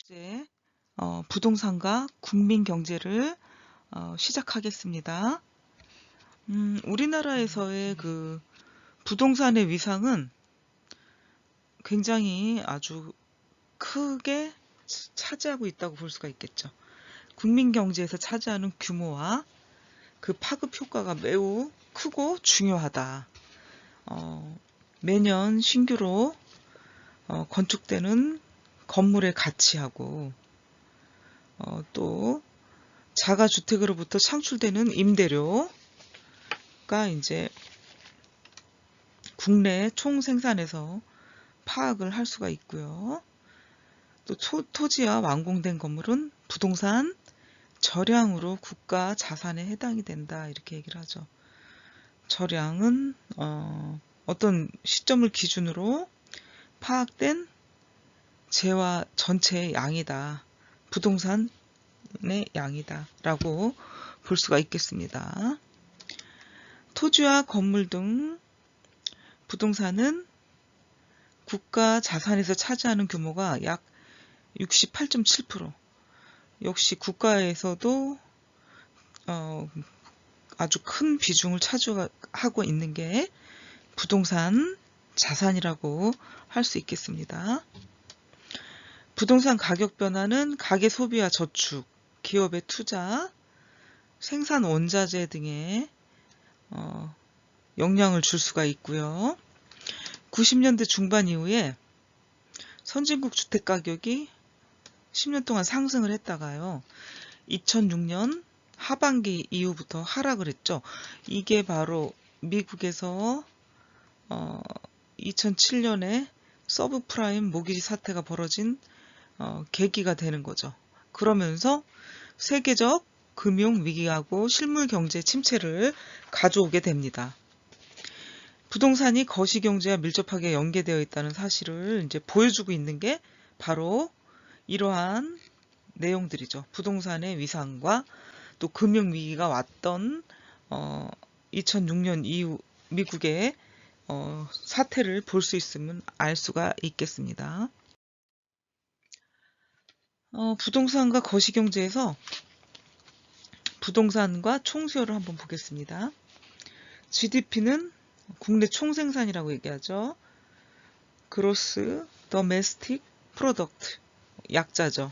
이제 부동산과 국민 경제를 시작하겠습니다. 우리나라에서의 그 부동산의 위상은 굉장히 아주 크게 차지하고 있다고 볼 수가 있겠죠. 국민 경제에서 차지하는 규모와 그 파급 효과가 매우 크고 중요하다. 매년 신규로 건축되는 건물의 가치하고 또 자가주택으로부터 창출되는 임대료가 이제 국내 총생산에서 파악을 할 수가 있고요. 또 토지와 완공된 건물은 부동산 절량으로 국가 자산에 해당이 된다, 이렇게 얘기를 하죠. 절량은 어떤 시점을 기준으로 파악된 재화 전체의 양이다. 부동산의 양이다 라고 볼 수가 있겠습니다. 토지와 건물 등 부동산은 국가 자산에서 차지하는 규모가 약 68.7%. 역시 국가에서도 아주 큰 비중을 차지하고 있는 게 부동산 자산이라고 할 수 있겠습니다. 부동산 가격 변화는 가계 소비와 저축, 기업의 투자, 생산 원자재 등에 영향을 줄 수가 있고요. 90년대 중반 이후에 선진국 주택 가격이 10년 동안 상승을 했다가요. 2006년 하반기 이후부터 하락을 했죠. 이게 바로 미국에서 2007년에 서브프라임 모기지 사태가 벌어진 계기가 되는 거죠. 그러면서 세계적 금융 위기하고 실물 경제 침체를 가져오게 됩니다. 부동산이 거시경제와 밀접하게 연계되어 있다는 사실을 이제 보여주고 있는 게 바로 이러한 내용들이죠. 부동산의 위상과 또 금융 위기가 왔던 2006년 이후 미국의 사태를 볼 수 있으면 알 수가 있겠습니다. 부동산과 거시경제에서 부동산과 총수요를 한번 보겠습니다. GDP는 국내 총생산이라고 얘기하죠. Gross Domestic Product, 약자죠.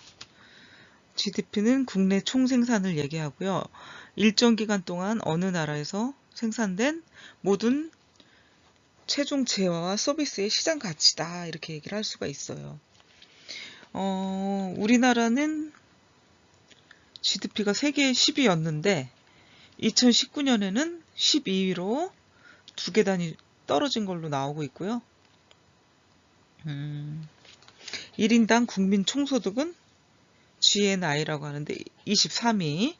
GDP는 국내 총생산을 얘기하고요. 일정 기간 동안 어느 나라에서 생산된 모든 최종 재화와 서비스의 시장 가치다, 이렇게 얘기를 할 수가 있어요. 우리나라는 GDP가 세계 10위였는데 2019년에는 12위로 두 계단이 떨어진 걸로 나오고 있고요. 1인당 국민 총소득은 GNI라고 하는데 23위를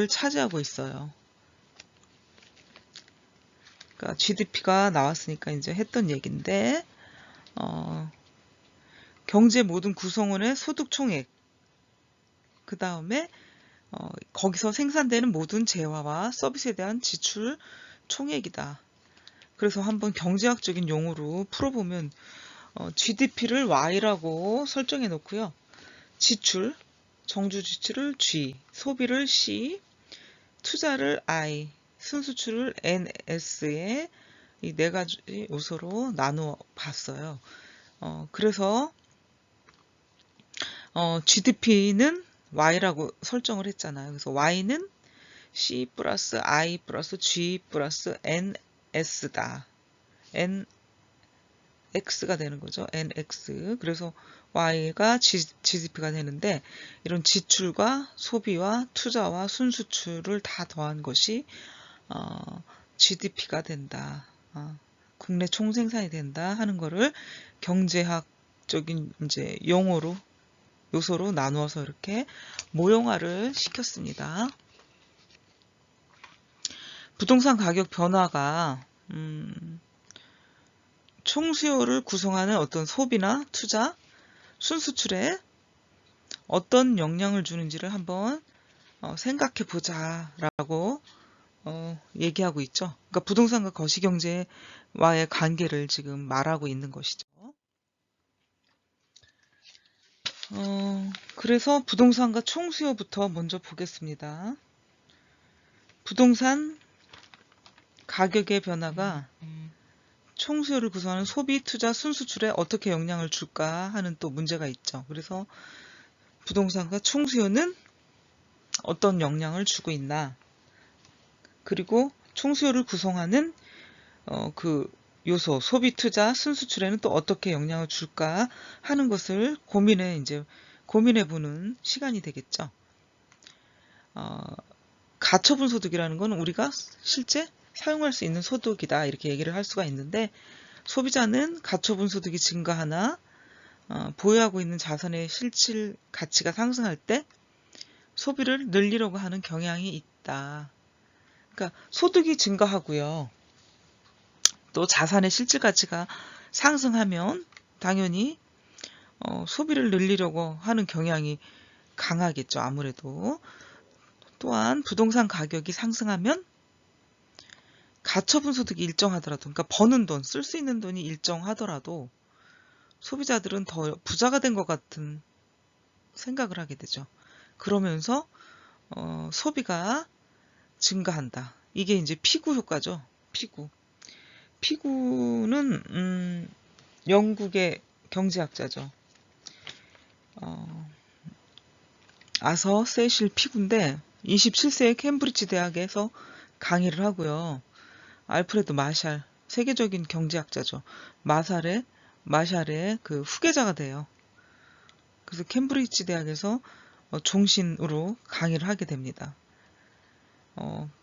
차지하고 있어요. 그러니까 GDP가 나왔으니까 이제 했던 얘기인데 경제 모든 구성원의 소득 총액, 그 다음에 거기서 생산되는 모든 재화와 서비스에 대한 지출 총액이다. 그래서 한번 경제학적인 용어로 풀어보면 GDP를 Y라고 설정해 놓고요. 지출, 정주 지출을 G, 소비를 C, 투자를 I, 순수출을 NS에 이 네 가지 요소로 나누어 봤어요. 그래서 GDP는 Y라고 설정을 했잖아요. 그래서 Y는 C 플러스 I 플러스 G 플러스 NS다. NX가 되는 거죠. NX. 그래서 Y가 GDP가 되는데, 이런 지출과 소비와 투자와 순수출을 다 더한 것이 GDP가 된다. 국내 총생산이 된다 하는 거를 경제학적인 이제 용어로, 요소로 나누어서 이렇게 모형화를 시켰습니다. 부동산 가격 변화가 총수요를 구성하는 어떤 소비나 투자, 순수출에 어떤 영향을 주는지를 한번 생각해 보자라고 얘기하고 있죠. 그러니까 부동산과 거시경제와의 관계를 지금 말하고 있는 것이죠. 그래서 부동산과 총수요부터 먼저 보겠습니다. 부동산 가격의 변화가 총수요를 구성하는 소비, 투자, 순수출에 어떻게 영향을 줄까 하는 또 문제가 있죠. 그래서 부동산과 총수요는 어떤 영향을 주고 있나, 그리고 총수요를 구성하는 그 요소, 소비, 투자, 순수출에는 또 어떻게 영향을 줄까 하는 것을 고민해보는 시간이 되겠죠. 가처분 소득이라는 건 우리가 실제 사용할 수 있는 소득이다, 이렇게 얘기를 할 수가 있는데, 소비자는 가처분 소득이 증가하나 보유하고 있는 자산의 실질 가치가 상승할 때 소비를 늘리려고 하는 경향이 있다. 그러니까 소득이 증가하고요, 또 자산의 실질 가치가 상승하면 당연히 소비를 늘리려고 하는 경향이 강하겠죠. 아무래도. 또한 부동산 가격이 상승하면 가처분 소득이 일정하더라도, 그러니까 버는 돈, 쓸 수 있는 돈이 일정하더라도 소비자들은 더 부자가 된 것 같은 생각을 하게 되죠. 그러면서 소비가 증가한다. 이게 이제 피구 효과죠. 피구는 영국의 경제학자죠. 아서 세실 피구인데 27세에 캠브리지 대학에서 강의를 하고요. 알프레드 마샬, 세계적인 경제학자죠. 마샬의 그 후계자가 돼요. 그래서 캠브리지 대학에서 종신으로 강의를 하게 됩니다.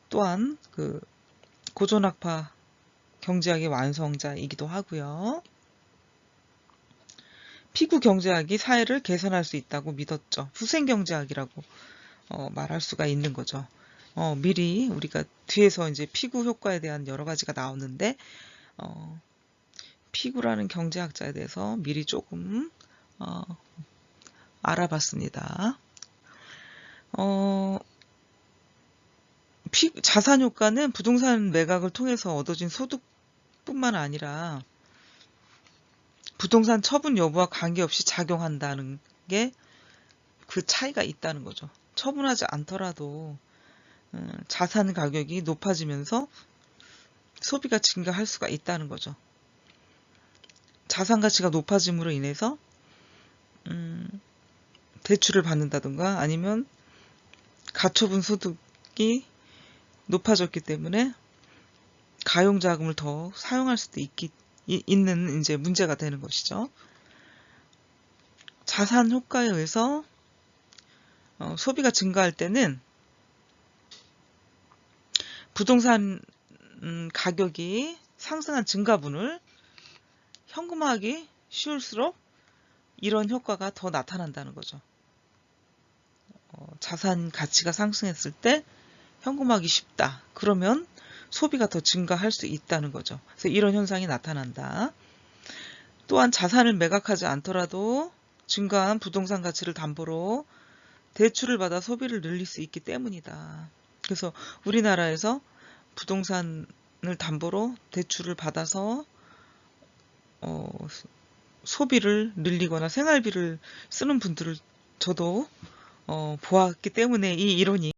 또한 그 고전학파 경제학의 완성자이기도 하고요. 피구 경제학이 사회를 개선할 수 있다고 믿었죠. 후생 경제학이라고 말할 수가 있는 거죠. 미리 우리가 뒤에서 이제 피구 효과에 대한 여러 가지가 나오는데 피구라는 경제학자에 대해서 미리 조금 알아봤습니다. 자산 효과는 부동산 매각을 통해서 얻어진 소득뿐만 아니라 부동산 처분 여부와 관계없이 작용한다는 게 그 차이가 있다는 거죠. 처분하지 않더라도 자산 가격이 높아지면서 소비가 증가할 수가 있다는 거죠. 자산 가치가 높아짐으로 인해서 대출을 받는다든가 아니면 가처분 소득이 높아졌기 때문에 가용자금을 더 사용할 수도 있는 이제 문제가 되는 것이죠. 자산 효과에 의해서 소비가 증가할 때는 부동산 가격이 상승한 증가분을 현금화하기 쉬울수록 이런 효과가 더 나타난다는 거죠. 자산 가치가 상승했을 때 현금화하기 쉽다. 그러면 소비가 더 증가할 수 있다는 거죠. 그래서 이런 현상이 나타난다. 또한 자산을 매각하지 않더라도 증가한 부동산 가치를 담보로 대출을 받아 소비를 늘릴 수 있기 때문이다. 그래서 우리나라에서 부동산을 담보로 대출을 받아서 소비를 늘리거나 생활비를 쓰는 분들을 저도 보았기 때문에 이 이론이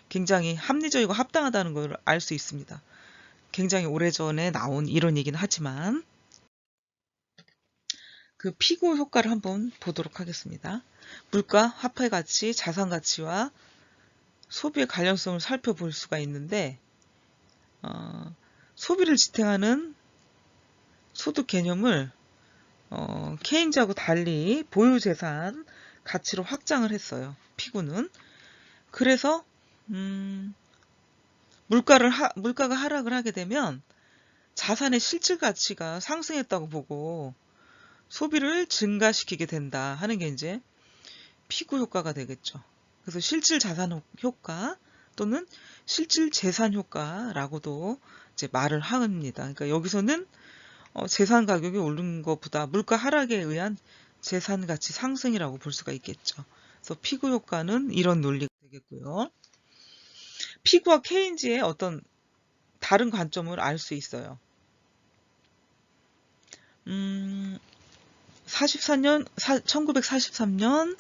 굉장히 합리적이고 합당하다는 걸 알 수 있습니다. 굉장히 오래전에 나온 이론이긴 하지만 그 피구 효과를 한번 보도록 하겠습니다. 물가, 화폐 가치, 자산 가치와 소비의 관련성을 살펴볼 수가 있는데 소비를 지탱하는 소득 개념을 케인즈하고 달리 보유재산 가치로 확장을 했어요. 피구는. 그래서 물가가 하락을 하게 되면 자산의 실질 가치가 상승했다고 보고 소비를 증가시키게 된다 하는 게 이제 피구 효과가 되겠죠. 그래서 실질 자산 효과 또는 실질 재산 효과라고도 이제 말을 합니다. 그러니까 여기서는 재산 가격이 오른 것보다 물가 하락에 의한 재산 가치 상승이라고 볼 수가 있겠죠. 그래서 피구 효과는 이런 논리가 되겠고요. 피구와 케인즈의 어떤 다른 관점을 알 수 있어요. 1943년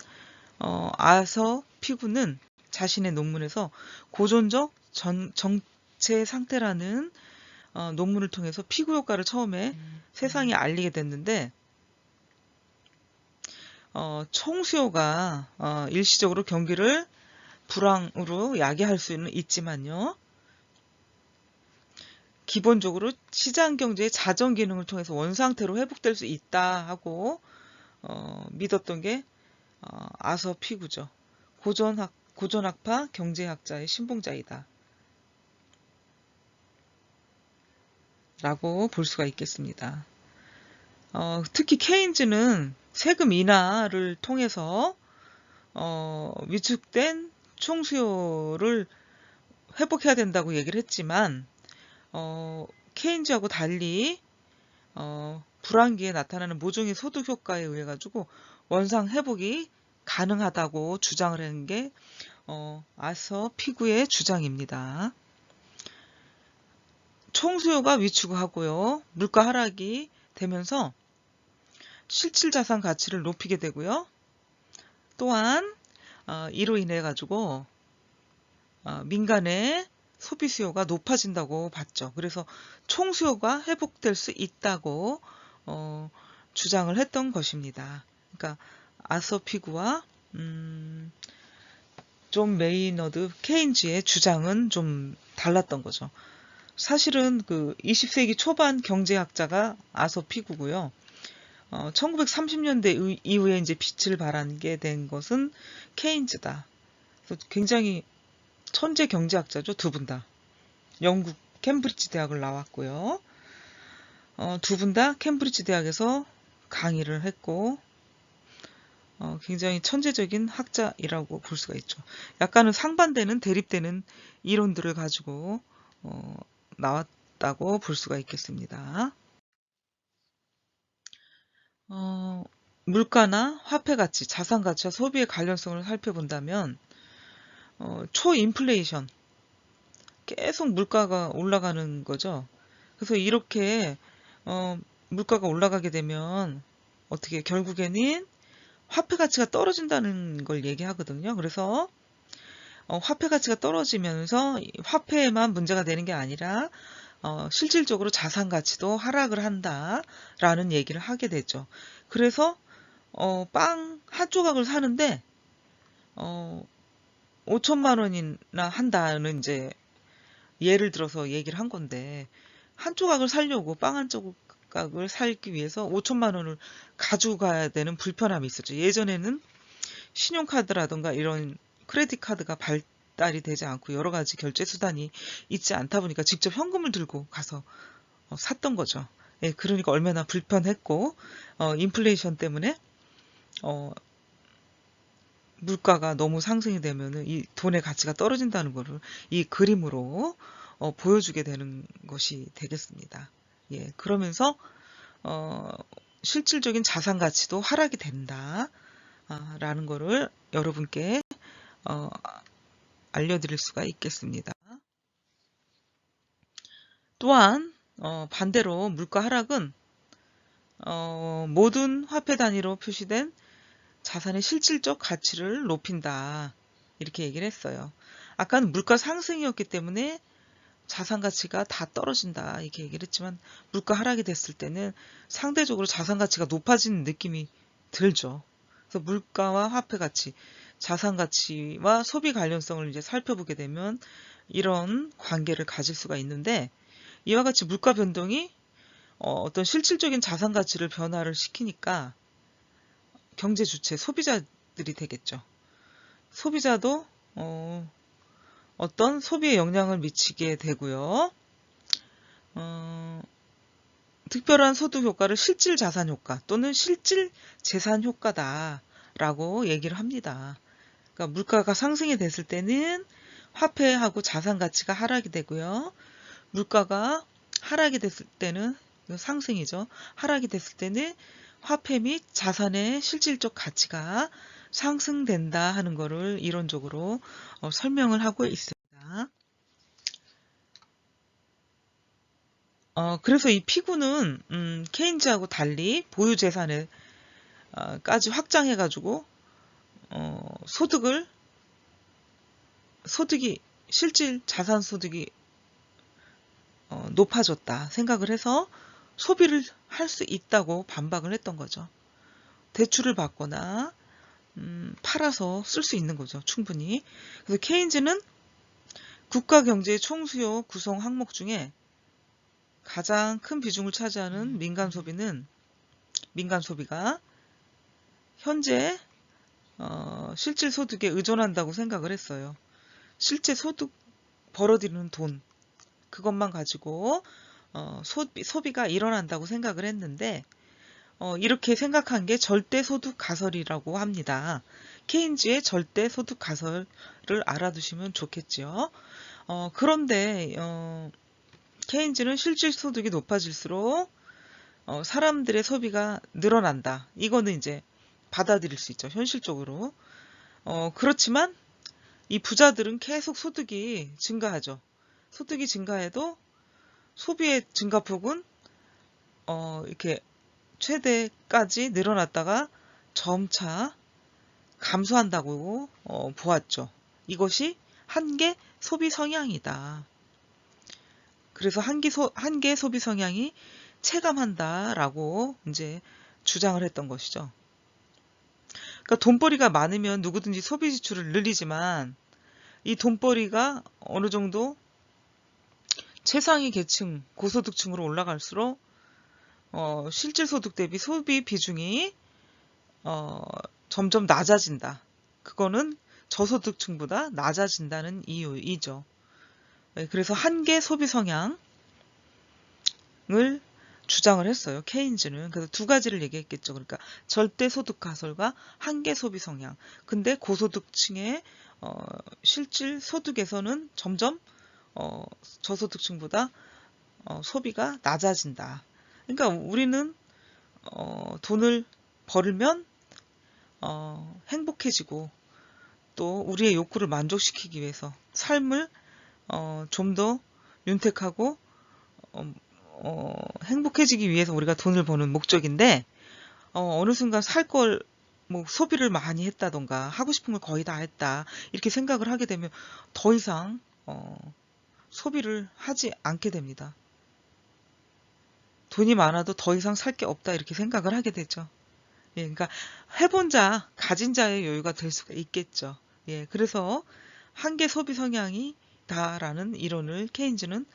아서 피구는 자신의 논문에서 고전적 정체 상태라는 논문을 통해서 피구 효과를 처음에 세상에 알리게 됐는데, 총수요가 일시적으로 경기를 불황으로 야기할 수는 있지만요, 기본적으로 시장 경제의 자정 기능을 통해서 원상태로 회복될 수 있다 하고 믿었던 게 아서 피구죠. 고전학파 경제학자의 신봉자이다 라고 볼 수가 있겠습니다. 특히 케인즈는 세금 인하를 통해서 위축된 총수요를 회복해야 된다고 얘기를 했지만, 케인즈하고 달리 불황기에 나타나는 모종의 소득 효과에 의해 가지고 원상 회복이 가능하다고 주장을 하는 게 아서 피구의 주장입니다. 총수요가 위축하고요, 물가 하락이 되면서 실질 자산 가치를 높이게 되고요, 또한 이로 인해 가지고 민간의 소비 수요가 높아진다고 봤죠. 그래서 총수요가 회복될 수 있다고 주장을 했던 것입니다. 그러니까 아서 피구와 존 메이너드 케인즈의 주장은 좀 달랐던 거죠. 사실은 그 20세기 초반 경제학자가 아서 피구고요. 1930년대 이후에 이제 빛을 발하게 된 것은 케인즈다. 그래서 굉장히 천재 경제학자죠, 두 분 다. 영국 캠브리지 대학을 나왔고요. 두 분 다 캠브리지 대학에서 강의를 했고, 굉장히 천재적인 학자이라고 볼 수가 있죠. 약간은 상반되는, 대립되는 이론들을 가지고 나왔다고 볼 수가 있겠습니다. 물가나 화폐 가치, 자산 가치와 소비의 관련성을 살펴본다면 초인플레이션, 계속 물가가 올라가는 거죠. 그래서 이렇게 물가가 올라가게 되면 어떻게 결국에는 화폐 가치가 떨어진다는 걸 얘기하거든요. 그래서 화폐 가치가 떨어지면서 화폐에만 문제가 되는 게 아니라 실질적으로 자산 가치도 하락을 한다라는 얘기를 하게 되죠. 그래서 빵 한 조각을 사는데 5천만 원이나 한다는 이제 예를 들어서 얘기를 한 건데, 한 조각을 사려고 빵 한 조각을 살기 위해서 5천만 원을 가지고 가야 되는 불편함이 있었죠. 예전에는 신용카드라든가 이런 크레딧 카드가 발달이 되지 않고 여러 가지 결제 수단이 있지 않다 보니까 직접 현금을 들고 가서 샀던 거죠. 예, 그러니까 얼마나 불편했고, 인플레이션 때문에 물가가 너무 상승이 되면은 이 돈의 가치가 떨어진다는 것을 이 그림으로 보여주게 되는 것이 되겠습니다. 예, 그러면서 실질적인 자산 가치도 하락이 된다 라는 것을 여러분께 알려드릴 수가 있겠습니다. 또한 반대로 물가 하락은 모든 화폐 단위로 표시된 자산의 실질적 가치를 높인다, 이렇게 얘기를 했어요. 아까는 물가 상승이었기 때문에 자산 가치가 다 떨어진다 이렇게 얘기를 했지만, 물가 하락이 됐을 때는 상대적으로 자산 가치가 높아지는 느낌이 들죠. 그래서 물가와 화폐 가치, 자산 가치와 소비 관련성을 이제 살펴보게 되면 이런 관계를 가질 수가 있는데, 이와 같이 물가 변동이 어떤 실질적인 자산 가치를 변화를 시키니까 경제 주체 소비자들이 되겠죠. 소비자도 어떤 소비에 영향을 미치게 되고요. 특별한 소득 효과를 실질 자산 효과 또는 실질 재산 효과다라고 얘기를 합니다. 그러니까 물가가 상승이 됐을 때는 화폐하고 자산 가치가 하락이 되고요. 물가가 하락이 됐을 때는, 상승이죠. 하락이 됐을 때는 화폐 및 자산의 실질적 가치가 상승된다 하는 것을 이론적으로 설명을 하고 있습니다. 그래서 이 피구는 케인즈하고 달리 보유재산에 까지 확장해가지고 소득이 실질 자산 소득이 높아졌다 생각을 해서 소비를 할 수 있다고 반박을 했던 거죠. 대출을 받거나 팔아서 쓸 수 있는 거죠. 충분히. 그래서 케인즈는 국가 경제의 총수요 구성 항목 중에 가장 큰 비중을 차지하는 민간 소비가 현재 실질 소득에 의존한다고 생각을 했어요. 실제 소득 벌어들이는 돈 그것만 가지고 소비가 일어난다고 생각을 했는데 이렇게 생각한 게 절대소득 가설이라고 합니다. 케인즈의 절대소득 가설을 알아두시면 좋겠죠. 그런데 케인즈는 실질소득이 높아질수록 사람들의 소비가 늘어난다. 이거는 이제 받아들일 수 있죠. 현실적으로. 그렇지만 이 부자들은 계속 소득이 증가하죠. 소득이 증가해도 소비의 증가폭은 이렇게 최대까지 늘어났다가 점차 감소한다고 보았죠. 이것이 한계 소비 성향이다. 그래서 한계 소비 성향이 체감한다라고 이제 주장을 했던 것이죠. 그러니까 돈벌이가 많으면 누구든지 소비 지출을 늘리지만 이 돈벌이가 어느 정도 최상위 계층, 고소득층으로 올라갈수록 실질 소득 대비 소비 비중이 점점 낮아진다. 그거는 저소득층보다 낮아진다는 이유이죠. 그래서 한계 소비 성향을 주장을 했어요. 케인즈는. 그래서 두 가지를 얘기했겠죠. 그러니까 절대 소득 가설과 한계 소비 성향. 근데 고소득층의 실질 소득에서는 점점 저소득층보다 소비가 낮아진다. 그러니까 우리는 돈을 벌면 행복해지고 또 우리의 욕구를 만족시키기 위해서 삶을 좀 더 윤택하고 행복해지기 위해서 우리가 돈을 버는 목적인데 어느 순간 살 걸 뭐 소비를 많이 했다던가 하고 싶은 걸 거의 다 했다 이렇게 생각을 하게 되면 더 이상 소비를 하지 않게 됩니다. 돈이 많아도 더 이상 살 게 없다 이렇게 생각을 하게 되죠. 예, 그러니까 해본 자, 가진 자의 여유가 될 수가 있겠죠. 예, 그래서 한계 소비 성향이다라는 이론을 케인즈는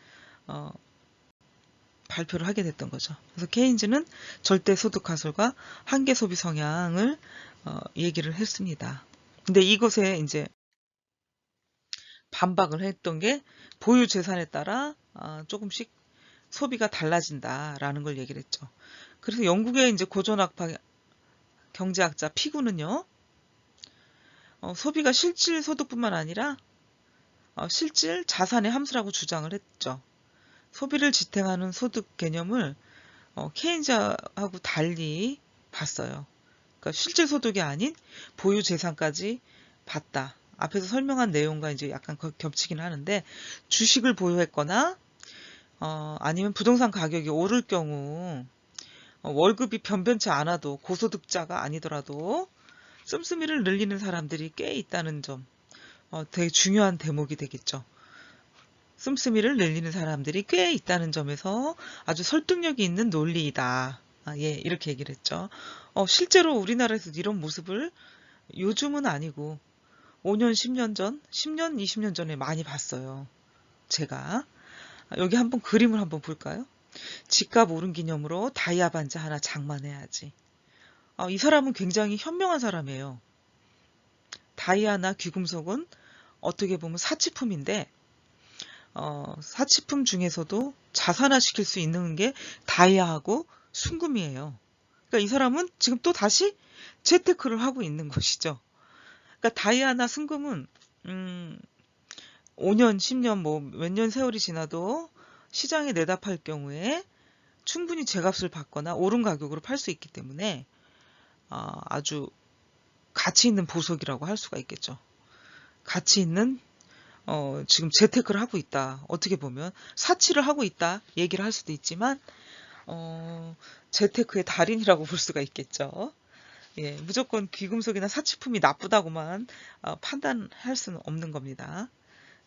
발표를 하게 됐던 거죠. 그래서 케인즈는 절대 소득 가설과 한계 소비 성향을 얘기를 했습니다. 근데 이것에 이제 반박을 했던 게 보유 재산에 따라 조금씩 소비가 달라진다라는 걸 얘기를 했죠. 그래서 영국의 이제 고전학파 경제학자 피구는요, 소비가 실질 소득뿐만 아니라 실질 자산의 함수라고 주장을 했죠. 소비를 지탱하는 소득 개념을 케인즈하고 달리 봤어요. 그러니까 실질 소득이 아닌 보유 재산까지 봤다. 앞에서 설명한 내용과 이제 약간 겹치긴 하는데 주식을 보유했거나 아니면 부동산 가격이 오를 경우 월급이 변변치 않아도 고소득자가 아니더라도 씀씀이를 늘리는 사람들이 꽤 있다는 점 되게 중요한 대목이 되겠죠. 씀씀이를 늘리는 사람들이 꽤 있다는 점에서 아주 설득력이 있는 논리이다. 예, 이렇게 얘기를 했죠. 실제로 우리나라에서 이런 모습을 요즘은 아니고 5년, 10년 전, 10년, 20년 전에 많이 봤어요. 제가. 여기 한번 그림을 한번 볼까요? 집값 오른 기념으로 다이아 반지 하나 장만해야지. 이 사람은 굉장히 현명한 사람이에요. 다이아나 귀금속은 어떻게 보면 사치품인데 사치품 중에서도 자산화시킬 수 있는 게 다이아하고 순금이에요. 그러니까 이 사람은 지금 또 다시 재테크를 하고 있는 것이죠. 그러니까 다이아나 순금은 5년, 10년 뭐 몇 년 세월이 지나도 시장에 내다 팔 경우에 충분히 제값을 받거나 오른 가격으로 팔 수 있기 때문에 아주 가치 있는 보석이라고 할 수가 있겠죠. 가치 있는 지금 재테크를 하고 있다. 어떻게 보면 사치를 하고 있다 얘기를 할 수도 있지만 재테크의 달인이라고 볼 수가 있겠죠. 예, 무조건 귀금속이나 사치품이 나쁘다고만 판단할 수는 없는 겁니다.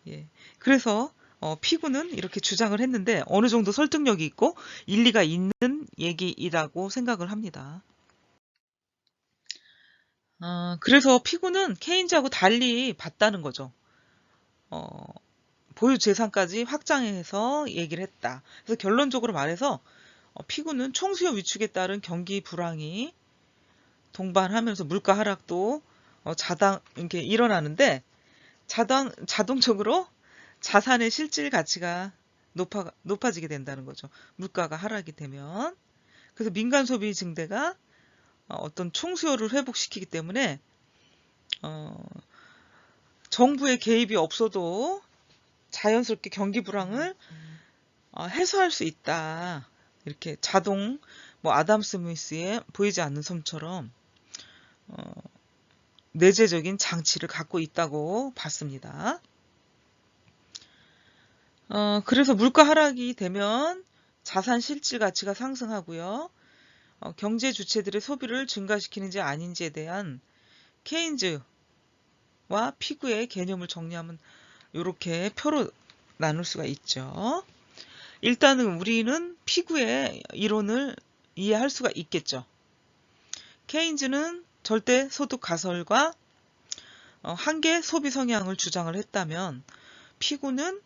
예, 그래서 피구는 이렇게 주장을 했는데 어느 정도 설득력이 있고 일리가 있는 얘기이라고 생각을 합니다. 그래서 피구는 케인즈하고 달리 봤다는 거죠. 어, 보유 재산까지 확장해서 얘기를 했다. 그래서 결론적으로 말해서 피구는 총수요 위축에 따른 경기 불황이 동반하면서 물가 하락도 자당 이렇게 일어나는데 자동적으로 자산의 실질 가치가 높아지게 된다는 거죠. 물가가 하락이 되면. 그래서 민간 소비 증대가 어떤 총수요를 회복시키기 때문에 정부의 개입이 없어도 자연스럽게 경기 불황을 해소할 수 있다. 이렇게 자동 뭐 아담 스미스의 보이지 않는 섬처럼 내재적인 장치를 갖고 있다고 봤습니다. 그래서 물가 하락이 되면 자산 실질 가치가 상승하고요. 경제 주체들의 소비를 증가시키는지 아닌지에 대한 케인즈와 피구의 개념을 정리하면 이렇게 표로 나눌 수가 있죠. 일단은 우리는 피구의 이론을 이해할 수가 있겠죠. 케인즈는 절대 소득 가설과 한계 소비 성향을 주장을 했다면 피구는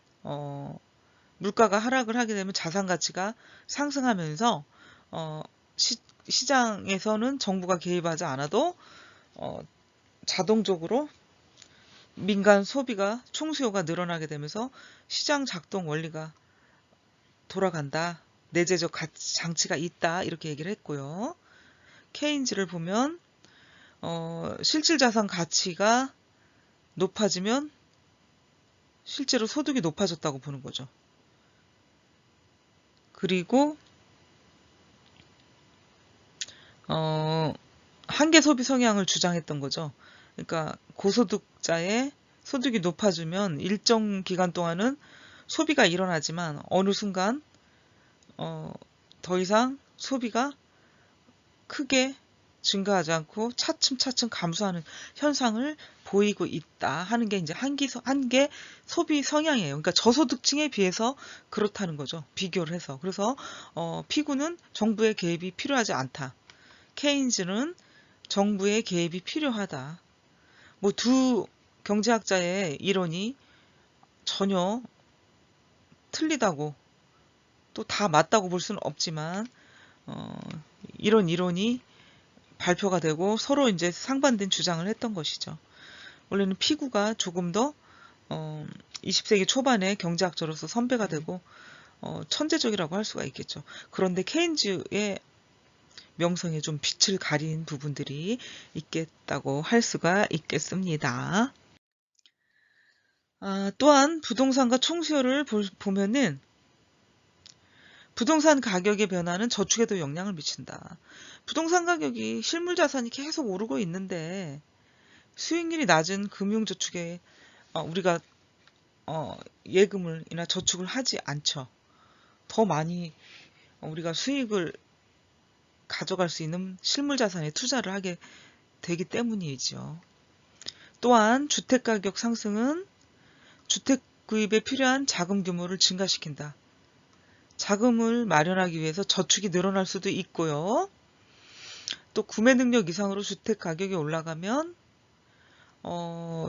물가가 하락을 하게 되면 자산 가치가 상승하면서 시장에서는 정부가 개입하지 않아도 자동적으로 민간 소비가 총수요가 늘어나게 되면서 시장 작동 원리가 돌아간다. 내재적 장치가 있다. 이렇게 얘기를 했고요. 케인즈를 보면 실질 자산 가치가 높아지면 실제로 소득이 높아졌다고 보는 거죠. 그리고 한계 소비 성향을 주장했던 거죠. 그러니까 고소득자의 소득이 높아지면 일정 기간 동안은 소비가 일어나지만 어느 순간 더 이상 소비가 크게 증가하지 않고 차츰차츰 감소하는 현상을 보이고 있다 하는 게 이제 한계 소비 성향이에요. 그러니까 저소득층에 비해서 그렇다는 거죠. 비교를 해서. 그래서 피구는 정부의 개입이 필요하지 않다. 케인즈는 정부의 개입이 필요하다. 뭐 두 경제학자의 이론이 전혀 틀리다고 또 다 맞다고 볼 수는 없지만 이런 이론이 발표가 되고 서로 이제 상반된 주장을 했던 것이죠. 원래는 피구가 조금 더 20세기 초반에 경제학자로서 선배가 되고 천재적이라고 할 수가 있겠죠. 그런데 케인즈의 명성에 좀 빛을 가린 부분들이 있겠다고 할 수가 있겠습니다. 또한 부동산과 총수요를 보면은 부동산 가격의 변화는 저축에도 영향을 미친다. 부동산 가격이 실물 자산이 계속 오르고 있는데 수익률이 낮은 금융저축에 우리가 예금을이나 저축을 하지 않죠. 더 많이 우리가 수익을 가져갈 수 있는 실물 자산에 투자를 하게 되기 때문이죠. 또한 주택가격 상승은 주택 구입에 필요한 자금 규모를 증가시킨다. 자금을 마련하기 위해서 저축이 늘어날 수도 있고요. 또 구매 능력 이상으로 주택 가격이 올라가면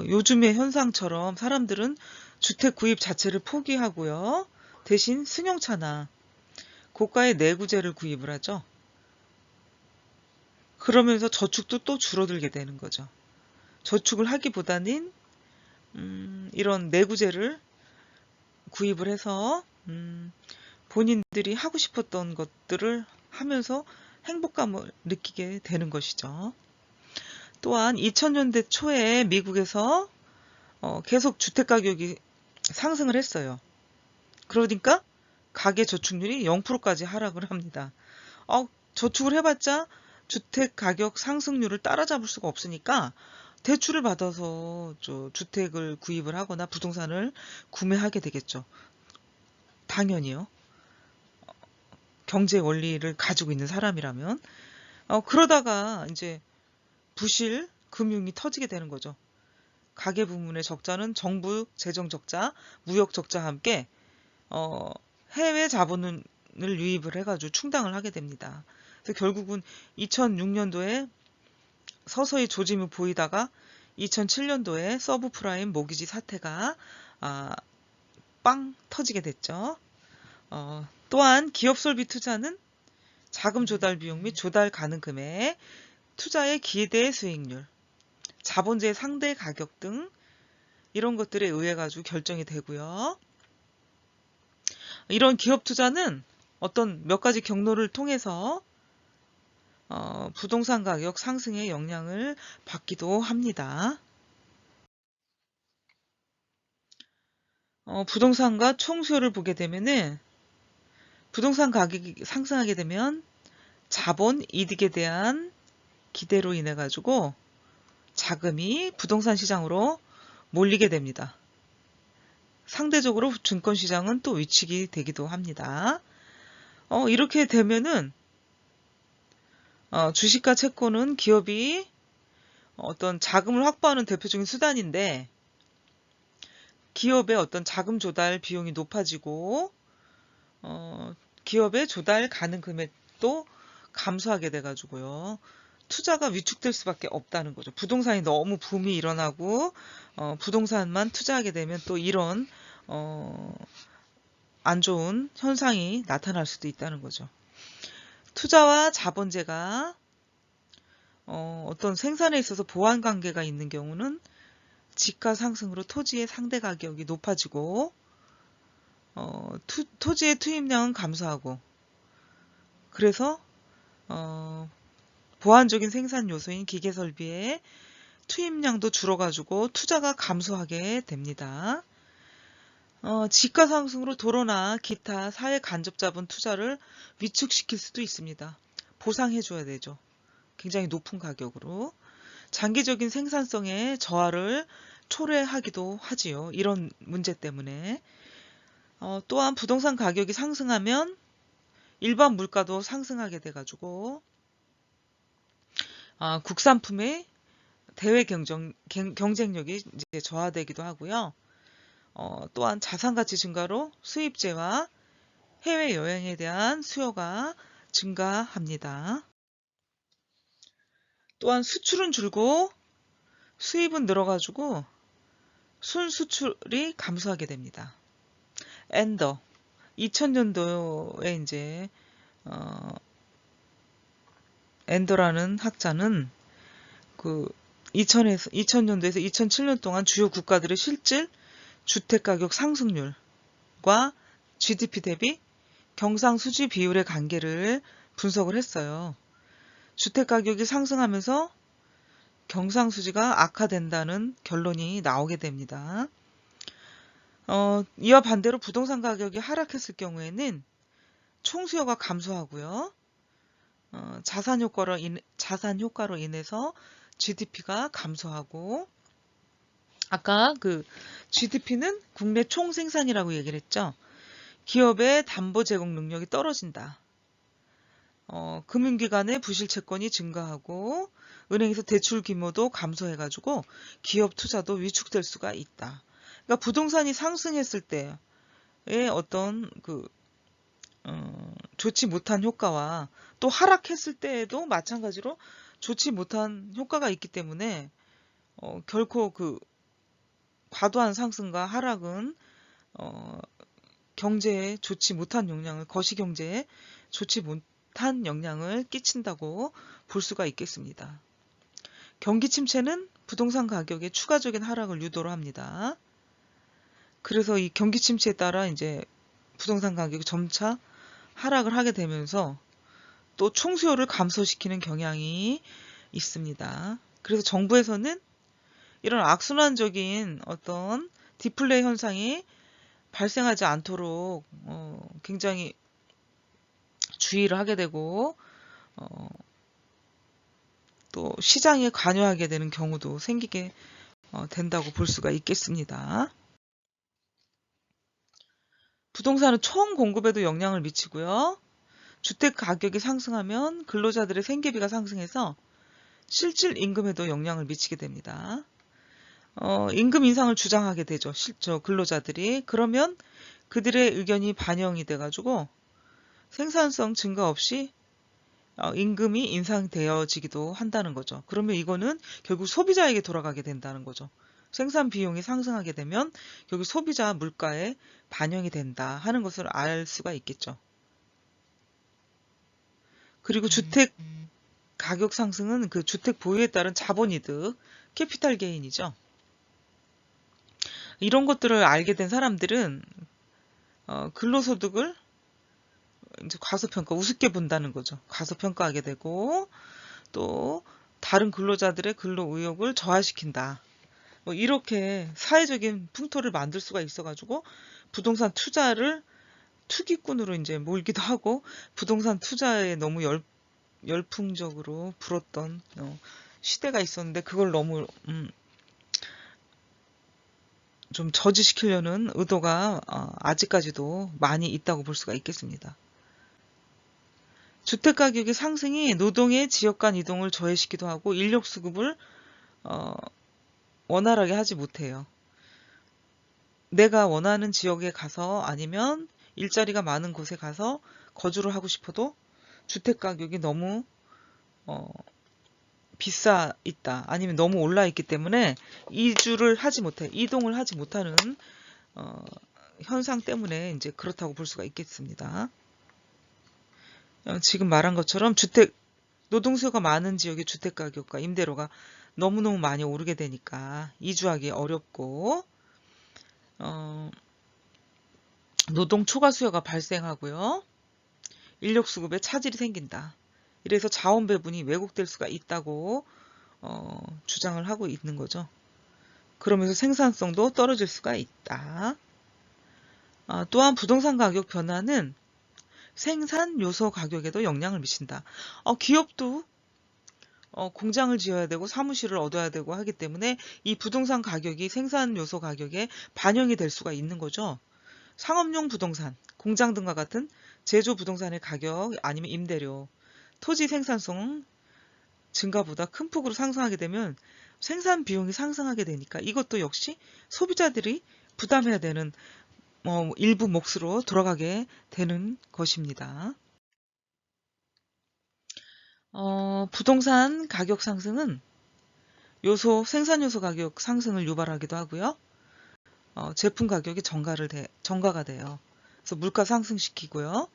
요즘의 현상처럼 사람들은 주택 구입 자체를 포기하고요. 대신 승용차나 고가의 내구재를 구입을 하죠. 그러면서 저축도 또 줄어들게 되는 거죠. 저축을 하기보다는 이런 내구재를 구입을 해서 본인들이 하고 싶었던 것들을 하면서 행복감을 느끼게 되는 것이죠. 또한 2000년대 초에 미국에서 계속 주택가격이 상승을 했어요. 그러니까 가계저축률이 0%까지 하락을 합니다. 저축을 해봤자 주택가격 상승률을 따라잡을 수가 없으니까 대출을 받아서 주택을 구입을 하거나 부동산을 구매하게 되겠죠. 당연히요. 경제 원리를 가지고 있는 사람이라면. 그러다가 이제 부실 금융이 터지게 되는 거죠. 가계 부문의 적자는 정부 재정 적자, 무역 적자와 함께 해외 자본을 유입을 해가지고 충당을 하게 됩니다. 그래서 결국은 2006년도에 서서히 조짐을 보이다가 2007년도에 서브프라임 모기지 사태가 빵 터지게 됐죠. 또한 기업 설비 투자는 자금 조달 비용 및 조달 가능 금액, 투자의 기대 수익률, 자본주의 상대 가격 등 이런 것들에 의해 가지고 결정이 되고요. 이런 기업 투자는 어떤 몇 가지 경로를 통해서 부동산 가격 상승에 영향을 받기도 합니다. 부동산과 총수요를 보게 되면은 부동산 가격이 상승하게 되면 자본 이득에 대한 기대로 인해 가지고 자금이 부동산 시장으로 몰리게 됩니다. 상대적으로 증권시장은 또 위축이 되기도 합니다. 이렇게 되면은 주식과 채권은 기업이 어떤 자금을 확보하는 대표적인 수단인데 기업의 어떤 자금 조달 비용이 높아지고 기업의 조달 가능 금액도 감소하게 돼가지고요. 투자가 위축될 수밖에 없다는 거죠. 부동산이 너무 붐이 일어나고 부동산만 투자하게 되면 또 이런 안 좋은 현상이 나타날 수도 있다는 거죠. 투자와 자본재가 어떤 생산에 있어서 보완 관계가 있는 경우는 지가 상승으로 토지의 상대 가격이 높아지고 토지의 투입량은 감소하고 그래서 보완적인 생산 요소인 기계설비의 투입량도 줄어가지고 투자가 감소하게 됩니다. 지가 상승으로 도로나 기타 사회 간접 자본 투자를 위축시킬 수도 있습니다. 보상해줘야 되죠. 굉장히 높은 가격으로. 장기적인 생산성의 저하를 초래하기도 하지요. 이런 문제 때문에. 또한 부동산 가격이 상승하면 일반 물가도 상승하게 돼가지고 국산품의 대외 경쟁력이 이제 저하되기도 하고요. 또한 자산가치 증가로 수입재와 해외여행에 대한 수요가 증가합니다. 또한 수출은 줄고 수입은 늘어가지고 순수출이 감소하게 됩니다. 엔더 2000년도에 이제 엔더라는 학자는 그 2000년도에서 2007년 동안 주요 국가들의 실질 주택가격 상승률과 GDP 대비 경상수지 비율의 관계를 분석을 했어요. 주택가격이 상승하면서 경상수지가 악화된다는 결론이 나오게 됩니다. 이와 반대로 부동산 가격이 하락했을 경우에는 총수요가 감소하고요. 자산 효과로 인해서 GDP가 감소하고 아까 그 GDP는 국내 총생산이라고 얘기를 했죠. 기업의 담보 제공 능력이 떨어진다. 금융기관의 부실 채권이 증가하고 은행에서 대출 규모도 감소해가지고 기업 투자도 위축될 수가 있다. 그러니까 부동산이 상승했을 때의 어떤 좋지 못한 효과와 또 하락했을 때에도 마찬가지로 좋지 못한 효과가 있기 때문에 결코 그 과도한 상승과 하락은 경제에 좋지 못한 영향을 거시경제에 좋지 못한 영향을 끼친다고 볼 수가 있겠습니다. 경기 침체는 부동산 가격의 추가적인 하락을 유도를 합니다. 그래서 이 경기 침체에 따라 이제 부동산 가격이 점차 하락을 하게 되면서 또 총수요를 감소시키는 경향이 있습니다. 그래서 정부에서는 이런 악순환적인 어떤 디플레이 현상이 발생하지 않도록 굉장히 주의를 하게 되고 또 시장에 관여하게 되는 경우도 생기게 된다고 볼 수가 있겠습니다. 부동산은 총 공급에도 영향을 미치고요. 주택 가격이 상승하면 근로자들의 생계비가 상승해서 실질 임금에도 영향을 미치게 됩니다. 임금 인상을 주장하게 되죠. 근로자들이. 그러면 그들의 의견이 반영이 돼가지고 생산성 증가 없이 임금이 인상되어지기도 한다는 거죠. 그러면 이거는 결국 소비자에게 돌아가게 된다는 거죠. 생산 비용이 상승하게 되면 결국 소비자 물가에 반영이 된다 하는 것을 알 수가 있겠죠. 그리고 주택 가격 상승은 그 주택 보유에 따른 자본이득, 캐피탈 게인이죠. 이런 것들을 알게 된 사람들은 근로소득을 이제 과소평가, 우습게 본다는 거죠. 과소평가하게 되고 또 다른 근로자들의 근로 의욕을 저하시킨다. 뭐 이렇게 사회적인 풍토를 만들 수가 있어가지고 부동산 투자를 투기꾼으로 이제 몰기도 하고 부동산 투자에 너무 열풍적으로 불었던 시대가 있었는데 그걸 너무 좀 저지시키려는 의도가 아직까지도 많이 있다고 볼 수가 있겠습니다. 주택가격의 상승이 노동의 지역 간 이동을 저해시키기도 하고 인력 수급을 원활하게 하지 못해요. 내가 원하는 지역에 가서 아니면 일자리가 많은 곳에 가서 거주를 하고 싶어도 주택가격이 너무 비싸 있다. 아니면 너무 올라 있기 때문에 이동을 하지 못하는 현상 때문에 이제 그렇다고 볼 수가 있겠습니다. 지금 말한 것처럼 노동수요가 많은 지역의 주택가격과 임대료가 너무너무 많이 오르게 되니까 이주하기 어렵고 노동 초과 수요가 발생하고요. 인력 수급에 차질이 생긴다. 이래서 자원 배분이 왜곡될 수가 있다고 주장을 하고 있는 거죠. 그러면서 생산성도 떨어질 수가 있다. 또한 부동산 가격 변화는 생산 요소 가격에도 영향을 미친다. 기업도 공장을 지어야 되고 사무실을 얻어야 되고 하기 때문에 이 부동산 가격이 생산 요소 가격에 반영이 될 수가 있는 거죠. 상업용 부동산, 공장 등과 같은 제조 부동산의 가격 아니면 임대료, 토지 생산성 증가보다 큰 폭으로 상승하게 되면 생산 비용이 상승하게 되니까 이것도 역시 소비자들이 부담해야 되는 일부 몫으로 돌아가게 되는 것입니다. 부동산 가격 상승은 생산 요소 가격 상승을 유발하기도 하고요. 제품 가격이 정가가 돼요. 그래서 물가 상승시키고요.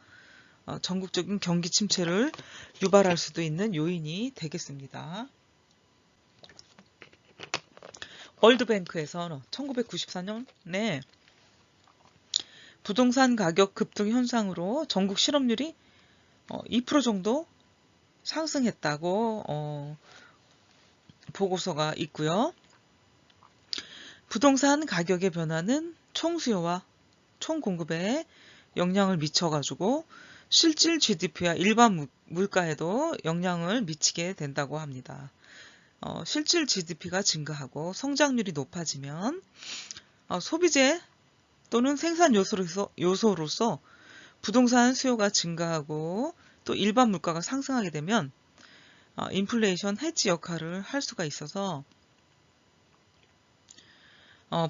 전국적인 경기 침체를 유발할 수도 있는 요인이 되겠습니다. 월드뱅크에서 1994년에 부동산 가격 급등 현상으로 전국 실업률이 2% 정도 상승했다고 보고서가 있고요. 부동산 가격의 변화는 총수요와 총공급에 영향을 미쳐가지고 실질 GDP와 일반 물가에도 영향을 미치게 된다고 합니다. 실질 GDP가 증가하고 성장률이 높아지면 소비재 또는 생산 요소로서 부동산 수요가 증가하고 또 일반 물가가 상승하게 되면 인플레이션 헤지 역할을 할 수가 있어서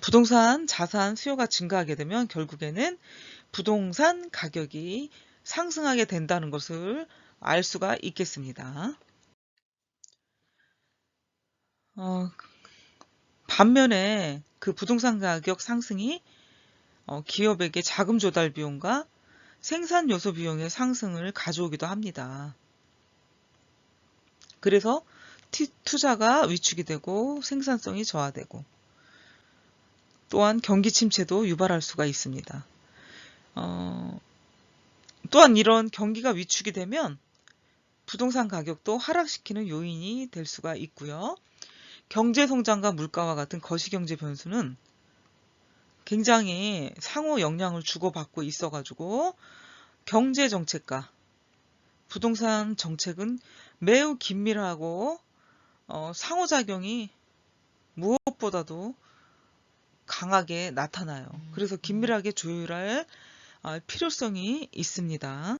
부동산 자산 수요가 증가하게 되면 결국에는 부동산 가격이 상승하게 된다는 것을 알 수가 있겠습니다. 반면에 그 부동산 가격 상승이 기업에게 자금 조달 비용과 생산 요소 비용의 상승을 가져오기도 합니다. 그래서 투자가 위축이 되고 생산성이 저하되고 또한 경기 침체도 유발할 수가 있습니다. 또한 이런 경기가 위축이 되면 부동산 가격도 하락시키는 요인이 될 수가 있고요. 경제성장과 물가와 같은 거시경제 변수는 굉장히 상호 영향을 주고받고 있어가지고 경제정책과 부동산 정책은 매우 긴밀하고 상호작용이 무엇보다도 강하게 나타나요. 그래서 긴밀하게 조율할 필요성이 있습니다.